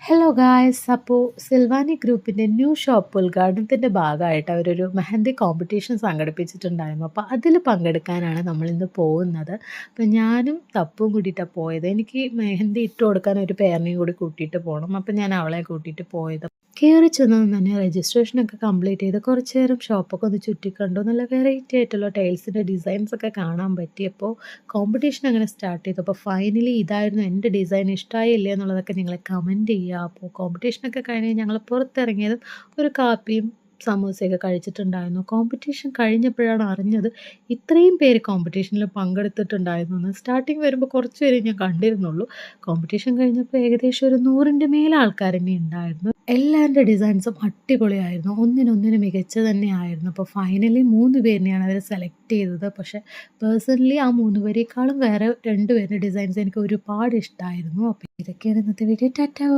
Hello guys. അപ്പോൾ Sylvanie ഗ്രൂപ്പിൻ്റെ new shop ഉദ്ഘാടനത്തിൻ്റെ ഭാഗമായിട്ട് അവരൊരു മെഹന്തി കോമ്പറ്റീഷൻ സംഘടിപ്പിച്ചിട്ടുണ്ടായിരുന്നു. അപ്പോൾ അതിൽ പങ്കെടുക്കാനാണ് നമ്മളിന്ന് പോകുന്നത്. അപ്പോൾ ഞാനും തപ്പും കൂടിയിട്ടാണ് പോയത്. എനിക്ക് മെഹന്തി ഇട്ട് കൊടുക്കാൻ ഒരു പേരനെയും കൂടി കൂട്ടിയിട്ട് പോകണം. അപ്പോൾ ഞാൻ അവളെ കൂട്ടിയിട്ട് പോയത്. കയറി ചെന്നതും തന്നെ രജിസ്ട്രേഷനൊക്കെ കംപ്ലീറ്റ് ചെയ്ത് കുറച്ച് നേരം ഷോപ്പൊക്കെ ഒന്ന് ചുറ്റിക്കണ്ടു. നല്ല വെറൈറ്റി ആയിട്ടുള്ള ടൈൽസിൻ്റെ ഡിസൈൻസൊക്കെ കാണാൻ പറ്റിയപ്പോൾ കോമ്പറ്റീഷൻ അങ്ങനെ സ്റ്റാർട്ട് ചെയ്തു. അപ്പോൾ ഫൈനലി ഇതായിരുന്നു എൻ്റെ ഡിസൈൻ. ഇഷ്ടമായില്ലേ എന്നുള്ളതൊക്കെ നിങ്ങൾ കമൻറ്റ് ചെയ്യുക. അപ്പോൾ കോമ്പറ്റീഷനൊക്കെ കഴിഞ്ഞ് ഞങ്ങൾ പുറത്തിറങ്ങിയതും ഒരു കാപ്പിയും സമൂസയൊക്കെ കഴിച്ചിട്ടുണ്ടായിരുന്നു. കോമ്പറ്റീഷൻ കഴിഞ്ഞപ്പോഴാണ് അറിഞ്ഞത് ഇത്രയും പേര് കോമ്പറ്റീഷനിൽ പങ്കെടുത്തിട്ടുണ്ടായിരുന്നു. സ്റ്റാർട്ടിങ് വരുമ്പോൾ കുറച്ച് പേരെ ഞാൻ കണ്ടിരുന്നുള്ളൂ. കോമ്പറ്റീഷൻ കഴിഞ്ഞപ്പോൾ ഏകദേശം ഒരു 100ൻ്റെ മേലെ ആൾക്കാർ തന്നെ ഉണ്ടായിരുന്നു. എല്ലാവരുടെ ഡിസൈൻസും അടിപൊളിയായിരുന്നു. ഒന്നിനൊന്നിന് മികച്ച തന്നെയായിരുന്നു. അപ്പോൾ ഫൈനലി 3 പേരിനെയാണ് അവർ സെലക്ട് ചെയ്തത്. പക്ഷേ പേഴ്സണലി ആ 3 പേരെക്കാളും വേറെ 2 പേരുടെ ഡിസൈൻസ് എനിക്ക് ഒരുപാട് ഇഷ്ടമായിരുന്നു. അപ്പോൾ ഇതൊക്കെയാണ് ഇന്നത്തെ വീഡിയോ. ടാറ്റാ.